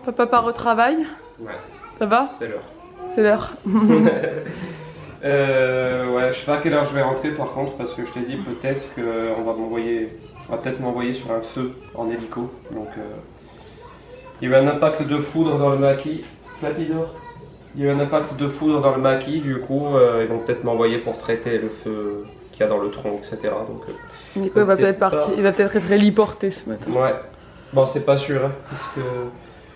Papa part au travail. Ouais. Ça va? C'est l'heure. C'est l'heure. Ouais, je sais pas à quelle heure je vais rentrer par contre, parce que je t'ai dit peut-être qu'on va peut-être m'envoyer sur un feu en hélico. Donc il y a eu un impact de foudre dans le maquis. Flappy dehors. Il y a eu un impact de foudre dans le maquis, du coup ils vont peut-être m'envoyer pour traiter le feu qu'il y a dans le tronc, etc. Donc Nico va peut-être partir, il va peut-être être héliporté ce matin. ouais. Bon, c'est pas sûr, hein, parce que...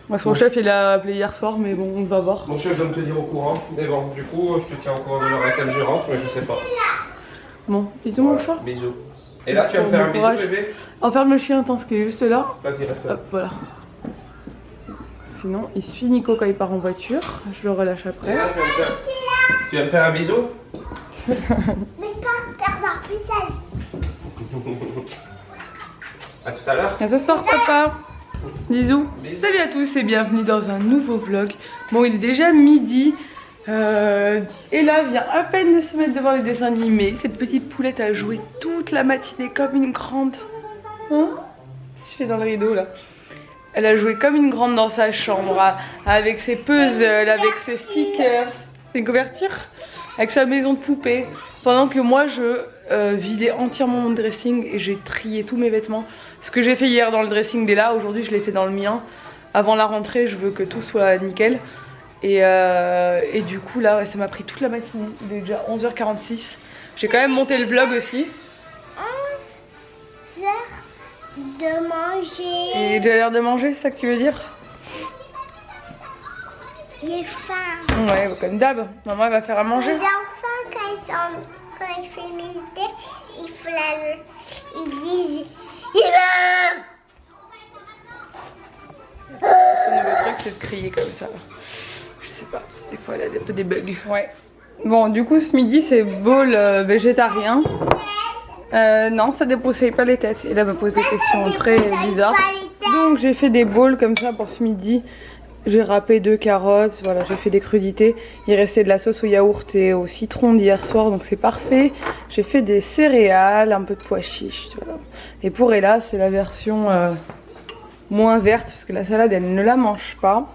Moi, son chef, il a appelé hier soir, mais bon, on va voir. Mon chef va me tenir au courant, mais bon, du coup, je te tiens au courant de l'heure à laquelle je rentre, mais je sais pas. Bon, bisous mon chat. Bisous. Et là, tu vas me faire un bisou, bébé? Enferme le chien, attends, ce qui est juste là. Pas qu'il reste là. Hop, voilà. Sinon, il suit Nico quand il part en voiture. Je le relâche après. Et là, tu vas me faire un bisou? Mais pas Bernard Pucelle. À tout à l'heure. À ce soir, papa. Bisous. Bisous. Salut à tous et bienvenue dans un nouveau vlog. Bon, il est déjà midi. Ella vient à peine de se mettre devant les dessins animés. Cette petite poulette a joué toute la matinée comme une grande. Hein? Je fais dans le rideau là. Elle a joué comme une grande dans sa chambre, avec ses puzzles, avec ses stickers, ses couvertures, avec sa maison de poupée. Pendant que moi je vidais entièrement mon dressing et j'ai trié tous mes vêtements. Ce que j'ai fait hier dans le dressing d'Ella, aujourd'hui je l'ai fait dans le mien. Avant la rentrée, je veux que tout soit nickel. Et du coup là, ouais, ça m'a pris toute la matinée. Il est déjà 11h46. J'ai quand même monté le vlog aussi. 11h de manger. Et j'ai l'air de manger, c'est ça que tu veux dire? J'ai faim. Ouais, comme d'hab. Maman elle va faire à manger. Les enfants, quand ils font militer, ils disent... Ce nouveau truc c'est de crier comme ça. Je sais pas, des fois elle a un peu des bugs. Ouais. Bon du coup ce midi c'est bowl végétarien. Non ça débroussaille pas les têtes. Et là elle me pose des questions très bizarres. Donc j'ai fait des bowls comme ça pour ce midi. J'ai râpé 2 carottes, voilà j'ai fait des crudités. Il restait de la sauce au yaourt et au citron d'hier soir donc c'est parfait. J'ai fait des céréales, un peu de pois chiches. Voilà. Et pour Ella c'est la version moins verte parce que la salade elle ne la mange pas.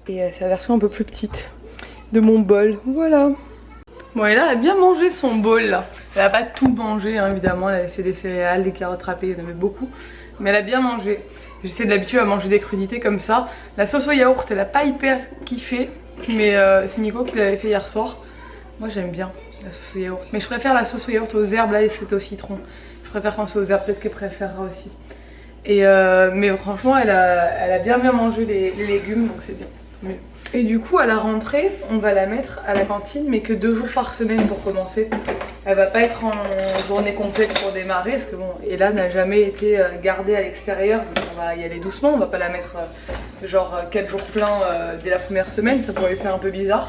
Et c'est la version un peu plus petite de mon bol, voilà. Bon Ella a bien mangé son bol là. Elle a pas tout mangé hein, évidemment, elle a laissé des céréales, des carottes râpées, il y en avait beaucoup. Mais elle a bien mangé. J'essaie de l'habituer à manger des crudités comme ça. La sauce au yaourt elle a pas hyper kiffé. Mais c'est Nico qui l'avait fait hier soir. Moi j'aime bien la sauce au yaourt. Mais je préfère la sauce au yaourt aux herbes, là c'est au citron. Je préfère quand c'est aux herbes, peut-être qu'elle préférera aussi. Et mais franchement elle a bien mangé les légumes donc c'est bien. Mais... Et du coup à la rentrée on va la mettre à la cantine mais que 2 jours par semaine pour commencer. Elle va pas être en journée complète pour démarrer parce que bon Ella n'a jamais été gardée à l'extérieur donc on va y aller doucement, on va pas la mettre genre 4 jours pleins dès la première semaine, ça pourrait lui faire un peu bizarre.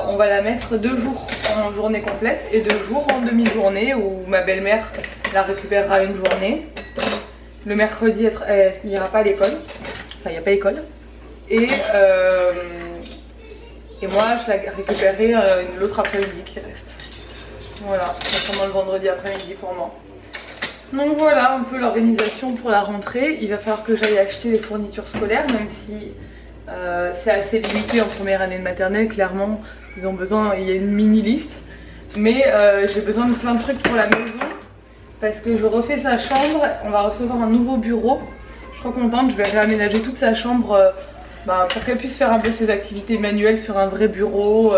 On va la mettre 2 jours en journée complète et 2 jours en demi-journée où ma belle-mère la récupérera une journée. Le mercredi elle n'ira pas à l'école, enfin il n'y a pas école. Et moi je la récupérerai l'autre après-midi qui reste. Voilà, notamment le vendredi après-midi pour moi. Donc voilà un peu l'organisation pour la rentrée. Il va falloir que j'aille acheter les fournitures scolaires, même si c'est assez limité en première année de maternelle. Clairement, ils ont besoin, il y a une mini liste. Mais j'ai besoin de plein de trucs pour la maison. Parce que je refais sa chambre, on va recevoir un nouveau bureau. Je suis trop contente, je vais réaménager toute sa chambre pour qu'elle puisse faire un peu ses activités manuelles sur un vrai bureau.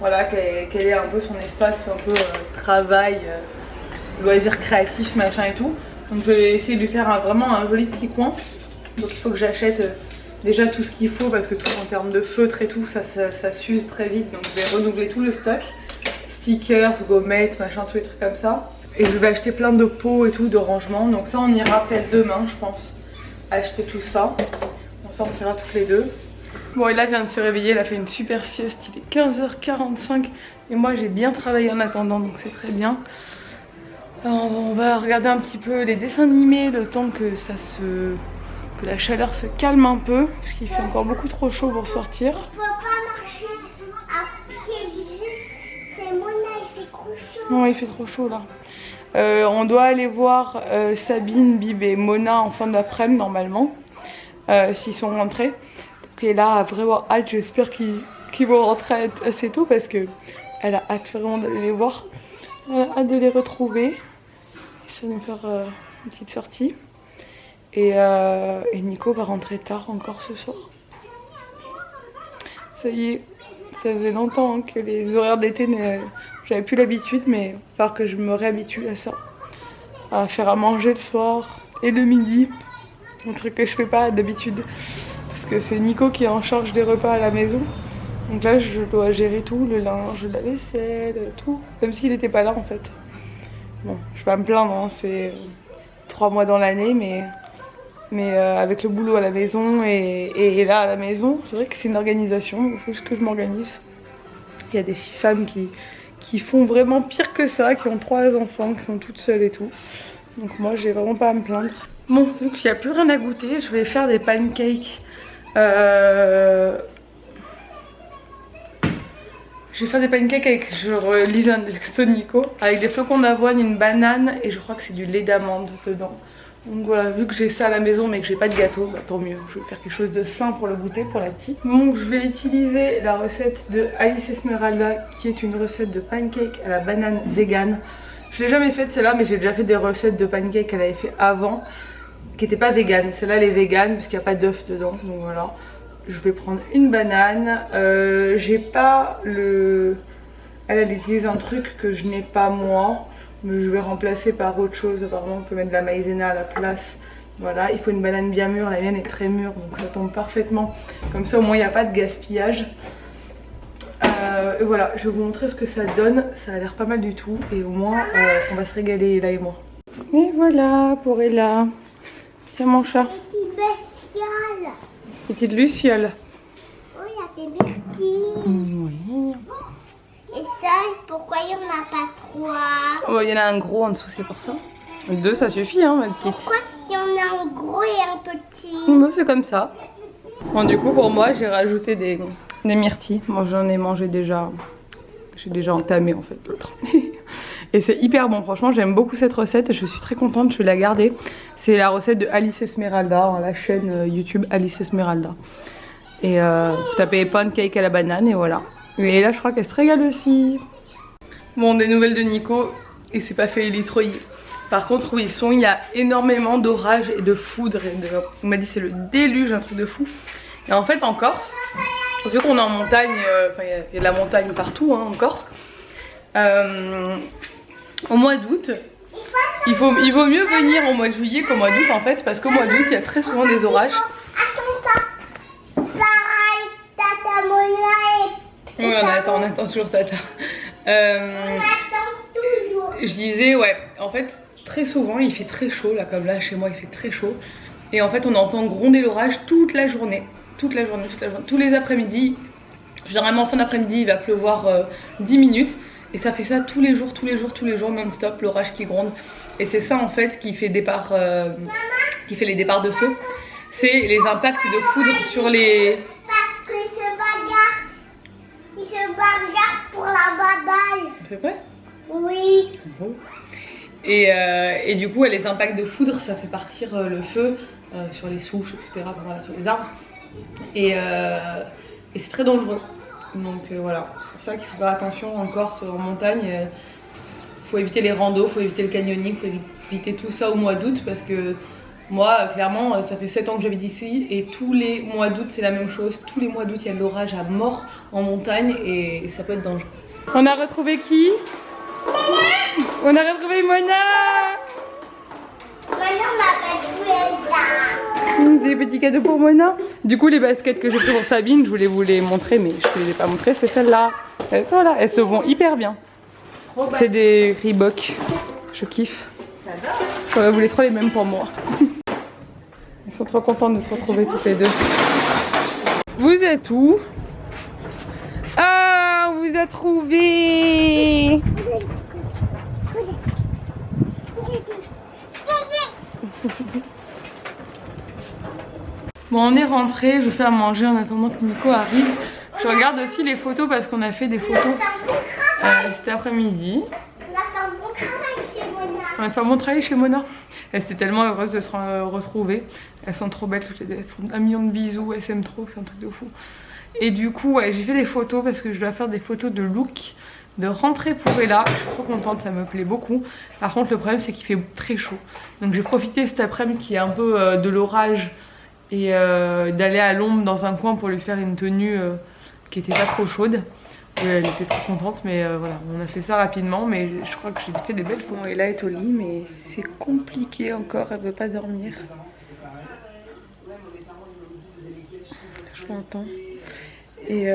Voilà, qu'elle ait un peu son espace, un peu travail, loisirs créatifs, machin et tout. Donc je vais essayer de lui faire vraiment un joli petit coin. Donc il faut que j'achète déjà tout ce qu'il faut parce que tout en termes de feutre et tout, ça s'use très vite. Donc je vais renouveler tout le stock. Stickers, gommettes, machin, tous les trucs comme ça. Et je vais acheter plein de pots et tout, de rangement. Donc ça on ira peut-être demain je pense, acheter tout ça. On sortira toutes les deux. Bon Ella vient de se réveiller, elle a fait une super sieste, il est 15h45. Et moi j'ai bien travaillé en attendant donc c'est très bien. Alors, on va regarder un petit peu les dessins animés le temps que que la chaleur se calme un peu. Parce qu'il fait encore beaucoup trop chaud pour sortir. On peut pas marcher à pied juste, c'est Mona, il fait trop chaud. Non il fait trop chaud là. On doit aller voir Sabine, Bib et Mona en fin d'après-midi normalement. s'ils sont rentrés. Donc elle a vraiment hâte, j'espère qu'ils vont rentrer assez tôt parce que elle a hâte vraiment d'aller les voir. Elle a hâte de les retrouver. Ça va nous faire une petite sortie. Et Nico va rentrer tard encore ce soir. Ça y est, ça faisait longtemps hein, que les horaires d'été, j'avais plus l'habitude, mais il va falloir que je me réhabitue à ça. À faire à manger le soir et le midi. Un truc que je fais pas d'habitude. Parce que c'est Nico qui est en charge des repas à la maison. Donc là je dois gérer tout, le linge, la vaisselle, tout. Comme s'il n'était pas là en fait. Bon, je vais pas me plaindre, hein, c'est 3 mois dans l'année, mais avec le boulot à la maison et là à la maison, c'est vrai que c'est une organisation, il faut juste que je m'organise. Il y a des femmes qui font vraiment pire que ça, qui ont 3 enfants, qui sont toutes seules et tout. Donc moi j'ai vraiment pas à me plaindre. Bon, vu qu'il n'y a plus rien à goûter, je vais faire des pancakes. Je vais faire des pancakes avec, je relis un texto de Nico, avec des flocons d'avoine, une banane et je crois que c'est du lait d'amande dedans. Donc voilà, vu que j'ai ça à la maison mais que j'ai pas de gâteau, bah tant mieux, je vais faire quelque chose de sain pour le goûter pour la petite. Donc je vais utiliser la recette de Alice Esmeralda qui est une recette de pancake à la banane vegan. Je l'ai jamais faite celle-là mais j'ai déjà fait des recettes de pancake qu'elle avait fait avant qui n'étaient pas vegan. Celle-là elle est vegan parce qu'il n'y a pas d'œuf dedans, donc voilà. Je vais prendre une banane, j'ai pas le... Elle utilise un truc que je n'ai pas moi, mais je vais remplacer par autre chose. Apparemment on peut mettre de la maïzena à la place. Voilà, il faut une banane bien mûre, la mienne est très mûre donc ça tombe parfaitement. Comme ça au moins il n'y a pas de gaspillage. Et voilà, je vais vous montrer ce que ça donne, ça a l'air pas mal du tout et au moins on va se régaler Ella et moi. Et voilà pour Ella, tiens mon chat. Petite luciole. Oh, il y a des myrtilles. Oui. Et ça, pourquoi il n'y en a pas 3? Oh, il y en a un gros en dessous, c'est pour ça. 2 ça suffit hein ma petite. Pourquoi il y en a un gros et un petit? Bah, c'est comme ça. Bon du coup pour moi j'ai rajouté des myrtilles. Moi j'en ai mangé déjà. J'ai déjà entamé en fait l'autre. Et c'est hyper bon, franchement j'aime beaucoup cette recette et je suis très contente, je vais la garder. C'est la recette de Alice Esmeralda, la chaîne YouTube Alice Esmeralda. Et vous tapez pancake à la banane et voilà. Et là je crois qu'elle se régale aussi. Bon, des nouvelles de Nico, il s'est pas fait élitroyer. Par contre où ils sont, il y a énormément d'orages et de foudre. On m'a dit c'est le déluge, un truc de fou. Et en fait en Corse, vu qu'on est en montagne, il y a de la montagne partout hein, en Corse. Au mois d'août, il vaut mieux venir au mois de juillet qu'au mois d'août en fait, parce qu'au mois d'août il y a très souvent des orages. Oui, on attend toujours Tata. Je disais, ouais, en fait, très souvent il fait très chaud, là comme là chez moi il fait très chaud. Et en fait on entend gronder l'orage toute la journée. Toute la journée. Tous les après-midi, généralement en fin d'après-midi il va pleuvoir 10 minutes. Et ça fait ça tous les jours non-stop, l'orage qui gronde. Et c'est ça en fait qui fait les départs de feu. C'est les impacts de foudre sur les... Parce qu'ils se bagarrent pour la baballe. C'est vrai? Oui. Et du coup les impacts de foudre ça fait partir le feu sur les souches, etc. Voilà, sur les arbres. Et c'est très dangereux. Donc voilà, c'est pour ça qu'il faut faire attention en Corse, en montagne. Faut éviter les randos, faut éviter le canyoning, faut éviter tout ça au mois d'août parce que moi clairement ça fait 7 ans que j'habite ici et tous les mois d'août c'est la même chose. Tous les mois d'août il y a de l'orage à mort en montagne et ça peut être dangereux. On a retrouvé qui? On a retrouvé Mona. Maintenant on m'appelle Elsa. C'est des petits cadeaux pour Mona. Du coup les baskets que j'ai pris pour Sabine, je voulais vous les montrer mais je ne les ai pas montrées, c'est celles-là. Voilà, elles se vont hyper bien. C'est des Reebok, je kiffe. J'aurais voulu trop les mêmes pour moi. Ils sont trop contents de se retrouver toutes les deux. Vous êtes où? Ah, on vous a trouvé. Bon, on est rentré, je fais à manger en attendant que Nico arrive. Je regarde aussi les photos parce qu'on a fait des photos cet après-midi. On a fait un bon travail chez Mona. On va faire mon travail chez Mona. Elle était tellement heureuse de se retrouver. Elles sont trop belles toutes les deux. Elles font un million de bisous. Elles s'aiment trop, c'est un truc de fou. Et du coup, ouais, j'ai fait des photos parce que je dois faire des photos de look, de rentrée pour Ella. Je suis trop contente, ça me plaît beaucoup. Par contre, le problème, c'est qu'il fait très chaud. Donc j'ai profité cet après-midi qui est un peu de l'orage et d'aller à l'ombre dans un coin pour lui faire une tenue qui était pas trop chaude. Elle était trop contente, mais voilà, on a fait ça rapidement, mais je crois que j'ai fait des belles photos. Ella est au lit, mais c'est compliqué encore, elle veut pas dormir. Je l'entends. Et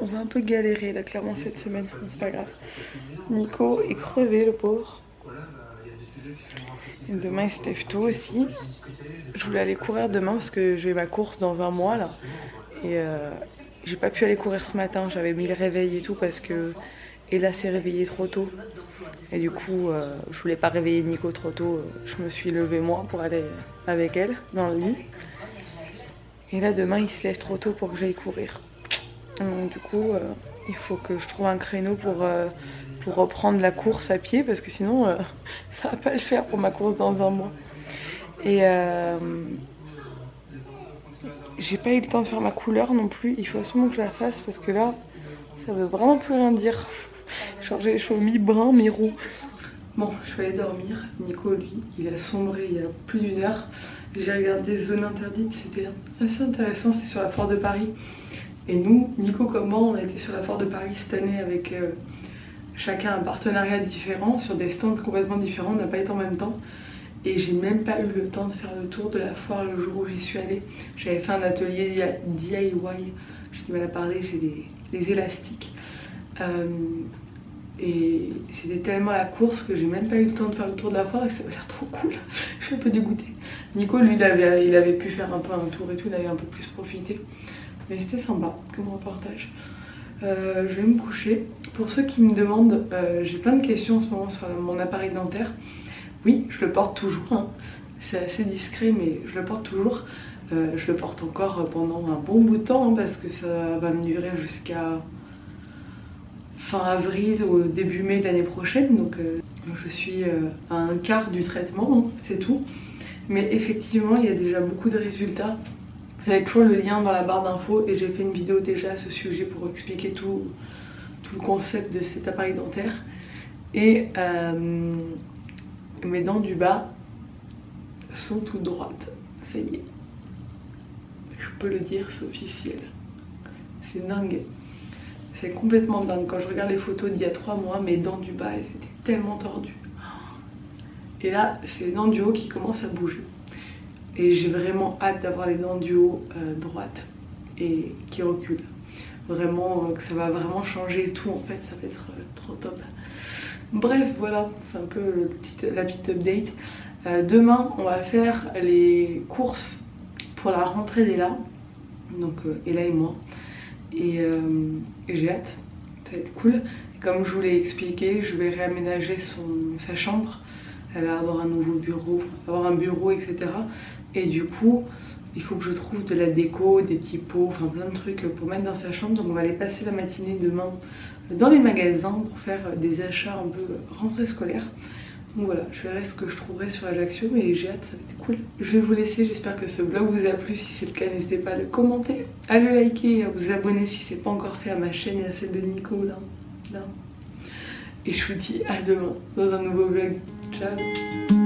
on va un peu galérer là, clairement, cette semaine, bon, c'est pas grave. Nico est crevé, le pauvre. Et demain, il se lève tôt aussi. Je voulais aller courir demain parce que j'ai ma course dans un mois là. Et j'ai pas pu aller courir ce matin, j'avais mis le réveil et tout parce que Ella s'est réveillée trop tôt. Et du coup, je voulais pas réveiller Nico trop tôt, je me suis levée moi pour aller avec elle dans le lit. Et là demain il se lève trop tôt pour que j'aille courir. Donc du coup, il faut que je trouve un créneau pour reprendre la course à pied parce que sinon ça va pas le faire pour ma course dans un mois. Et j'ai pas eu le temps de faire ma couleur non plus, il faut absolument que je la fasse parce que là, ça veut vraiment plus rien dire. Genre j'ai les cheveux mi-brun, mi-roux. Bon, je vais aller dormir. Nico, lui, il a sombré il y a plus d'1 heure. J'ai regardé Zone Interdite, c'était assez intéressant, c'était sur la Foire de Paris. Et nous, Nico comme moi, on a été sur la Foire de Paris cette année avec chacun un partenariat différent, sur des stands complètement différents, on n'a pas été en même temps. Et j'ai même pas eu le temps de faire le tour de la foire le jour où j'y suis allée. J'avais fait un atelier DIY, j'ai du mal à parler, j'ai les élastiques. Et c'était tellement la course que j'ai même pas eu le temps de faire le tour de la foire et ça avait l'air trop cool. Je suis un peu dégoûtée. Nico, lui, il avait pu faire un peu un tour et tout, il avait un peu plus profité. Mais c'était sympa comme reportage. Je vais me coucher. Pour ceux qui me demandent, j'ai plein de questions en ce moment sur mon appareil dentaire. Oui, je le porte toujours, hein. C'est assez discret mais je le porte toujours. Je le porte encore pendant un bon bout de temps hein, parce que ça va me durer jusqu'à fin avril ou début mai de l'année prochaine. Donc je suis à un quart du traitement, hein, c'est tout. Mais effectivement, il y a déjà beaucoup de résultats. Vous avez toujours le lien dans la barre d'infos et j'ai fait une vidéo déjà à ce sujet pour expliquer tout le concept de cet appareil dentaire. Et mes dents du bas sont toutes droites, ça y est. Je peux le dire, c'est officiel. C'est dingue. C'est complètement dingue. Quand je regarde les photos d'il y a 3 mois, mes dents du bas, elles étaient tellement tordues. Et là, c'est les dents du haut qui commencent à bouger. Et j'ai vraiment hâte d'avoir les dents du haut droites et qui reculent. Vraiment, que ça va vraiment changer tout en fait, ça va être trop top. Bref, voilà, c'est un peu la petite update. Demain, on va faire les courses pour la rentrée d'Ella. Donc Ella et moi. Et j'ai hâte, ça va être cool. Et comme je vous l'ai expliqué, je vais réaménager sa chambre. Elle va avoir un nouveau bureau, avoir un bureau, etc. Et du coup, il faut que je trouve de la déco, des petits pots, enfin plein de trucs pour mettre dans sa chambre. Donc on va aller passer la matinée demain dans les magasins pour faire des achats un peu rentrée scolaire. Donc voilà, je verrai ce que je trouverai sur Ajaccio, mais j'ai hâte, ça va être cool. Je vais vous laisser, j'espère que ce vlog vous a plu. Si c'est le cas, n'hésitez pas à le commenter, à le liker et à vous abonner si c'est pas encore fait à ma chaîne et à celle de Nico là. Et je vous dis à demain dans un nouveau vlog. Ciao.